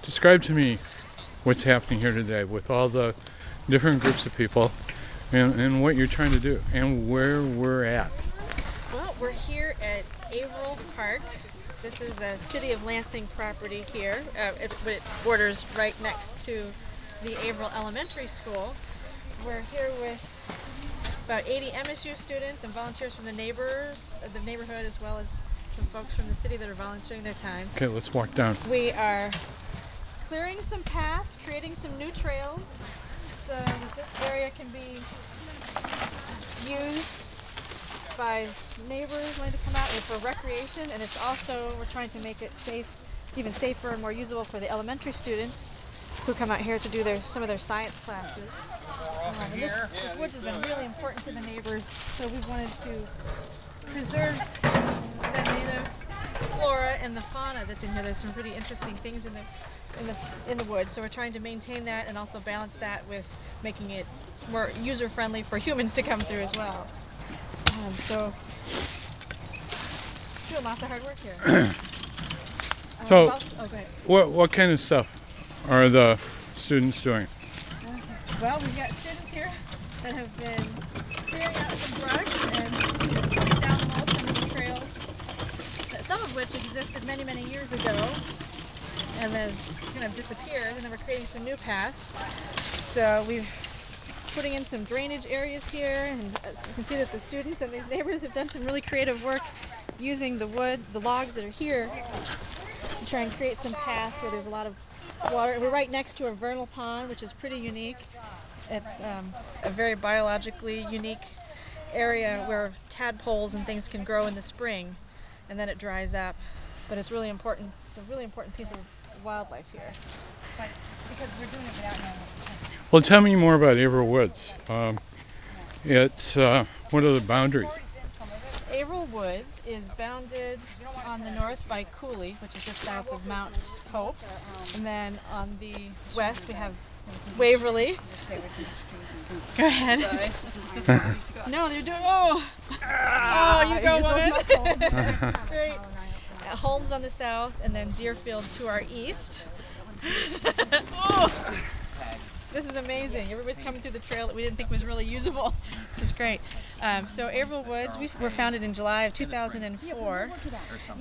describe to me what's happening here today with all the different groups of people and what you're trying to do and where we're at. Well, we're here at Averill Park. This is a City of Lansing property here. It borders right next to the Averill Elementary School. We're here with about 80 MSU students and volunteers from the neighborhood, as well as some folks from the city that are volunteering their time. Okay, let's walk down. We are clearing some paths, creating some new trails, so that this area can be used by neighbors wanting to come out for recreation, and it's also, we're trying to make it safe, even safer and more usable for the elementary students who come out here to do some of their science classes. This woods has been really important to the neighbors, so we wanted to preserve the native flora and the fauna that's in here. There's some pretty interesting things in the woods, so we're trying to maintain that and also balance that with making it more user-friendly for humans to come through as well. So doing lots of hard work here. What kind of stuff are the students doing? Well, we've got students here that have been clearing out some brush and putting down mulch and new trails, some of which existed many, many years ago and then kind of disappeared, and then we're creating some new paths. So we've putting in some drainage areas here, and as you can see that the students and these neighbors have done some really creative work using the logs that are here to try and create some paths where there's a lot of water. We're right next to a vernal pond, which is pretty unique. It's a very biologically unique area where tadpoles and things can grow in the spring, and then it dries up. But it's really important. It's a really important piece of wildlife here. But because we're doing it without animals. Well, tell me more about Averill Woods. What are the boundaries? Averill Woods is bounded on the north by Cooley, which is just south of Mount Hope, and then on the west we have Waverly. Go ahead. No, you're doing. You go, woman. Great. Holmes on the south, and then Deerfield to our east. This is amazing. Everybody's coming through the trail that we didn't think was really usable. This is great. So Averill Woods, we were founded in July of 2004.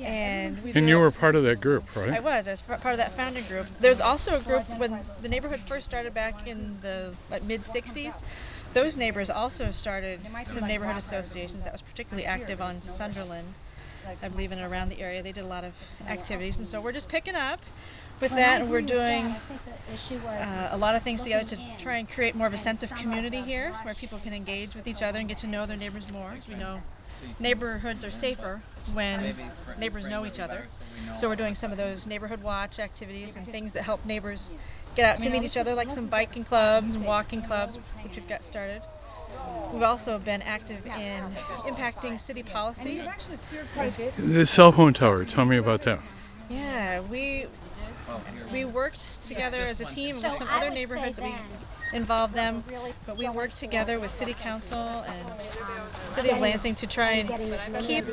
And you were part of that group, right? I was part of that founding group. There's also a group when the neighborhood first started back in the mid-60s. Those neighbors also started some neighborhood associations that was particularly active on Sunderland, I believe, and around the area. They did a lot of activities, and so we're just picking up with that, and we're doing a lot of things together to try and create more of a sense of community here, where people can engage with each other and get to know their neighbors more. As we know, neighborhoods are safer when neighbors know each other. So we're doing some of those neighborhood watch activities and things that help neighbors get out to meet each other, like some biking clubs and walking clubs, which we've got started. We've also been active in impacting city policy. The cell phone tower, tell me about that. Yeah, we worked together as a team with some other neighborhoods that we involved them, but we worked together with City Council and City of Lansing to try and keep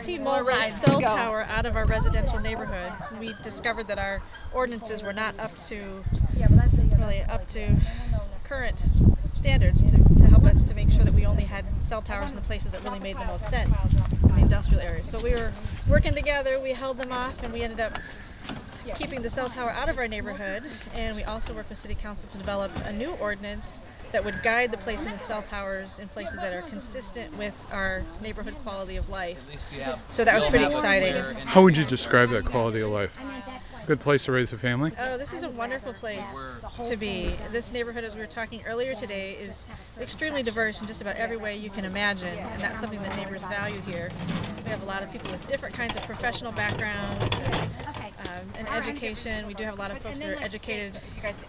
T-Mobile cell tower out of our residential neighborhood. We discovered that our ordinances were not up to current standards to help us to make sure that we only had cell towers in the places that really made the most sense in the industrial areas. So we were working together, we held them off, and we ended up keeping the cell tower out of our neighborhood, and we also worked with City Council to develop a new ordinance that would guide the placement of cell towers in places that are consistent with our neighborhood quality of life. So that was pretty exciting. How would you describe that quality of life? Good place to raise a family? Oh, this is a wonderful place to be. This neighborhood, as we were talking earlier today, is extremely diverse in just about every way you can imagine, and that's something that neighbors value here. We have a lot of people with different kinds of professional backgrounds and education. We do have a lot of folks that are educated.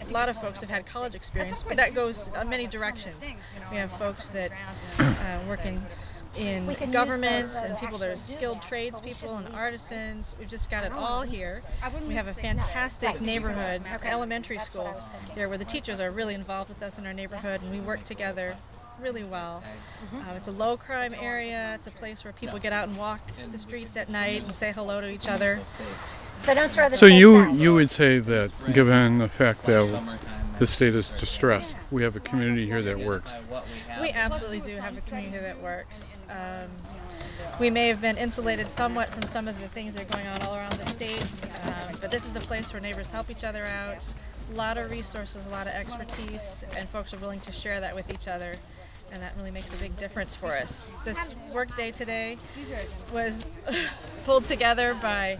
A lot of folks have had college experience, but that goes in many directions. We have folks that work in governments and people that are skilled tradespeople and artisans. We've just got it all here. We have a fantastic neighborhood elementary school here where the teachers are really involved with us in our neighborhood, and we work together really well. It's a low crime area. It's a place where people get out and walk the streets at night and say hello to each other. So don't throw the So stakes out. you would say that given the fact that the state is distressed, we have a community here that works. We absolutely do have a community that works. We may have been insulated somewhat from some of the things that are going on all around the state, but this is a place where neighbors help each other out. A lot of resources, a lot of expertise, and folks are willing to share that with each other, and that really makes a big difference for us. This work day today was pulled together by,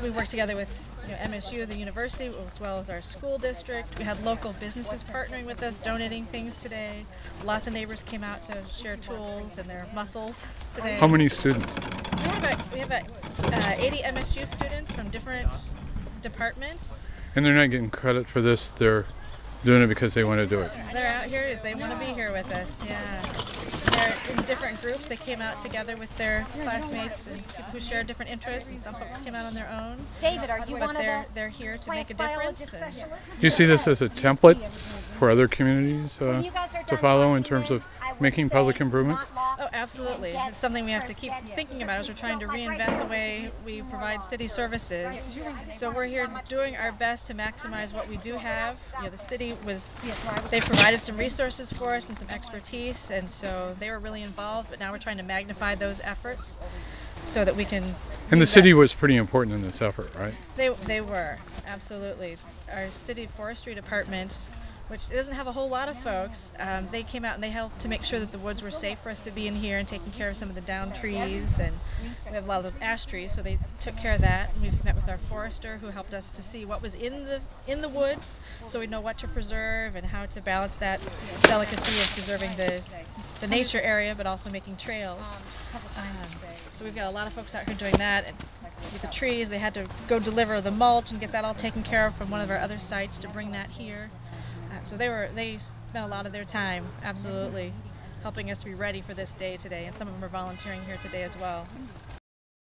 we worked together with MSU, the university, as well as our school district. We had local businesses partnering with us, donating things today. Lots of neighbors came out to share tools and their muscles today. How many students? We have about 80 MSU students from different departments. And they're not getting credit for this, they're doing it because they want to do it. They're out here because they want to be here with us, yeah. They're in different groups. They came out together with their classmates and people who share different interests, and some folks came out on their own. David, are you one of the they're here to make plant a biologist difference. specialists? Do you see this as a template for other communities When you guys are to done follow in talking, terms of I would making say public improvements? not long. Oh, absolutely. It's something we have to keep thinking about as we're trying to reinvent the way we provide city services. So we're here doing our best to maximize what we do have. The city they provided some resources for us and some expertise, and so they were really involved, but now we're trying to magnify those efforts so that we can... And the city was pretty important in this effort, right? They were, absolutely. Our city forestry department, which doesn't have a whole lot of folks, they came out and they helped to make sure that the woods were safe for us to be in here and taking care of some of the down trees, and we have a lot of those ash trees, so they took care of that. And we've met with our forester who helped us to see what was in the woods, so we know what to preserve and how to balance that delicacy of preserving the nature area, but also making trails. So we've got a lot of folks out here doing that. And with the trees, they had to go deliver the mulch and get that all taken care of from one of our other sites to bring that here. So they spent a lot of their time, absolutely, helping us to be ready for this day today, and some of them are volunteering here today as well.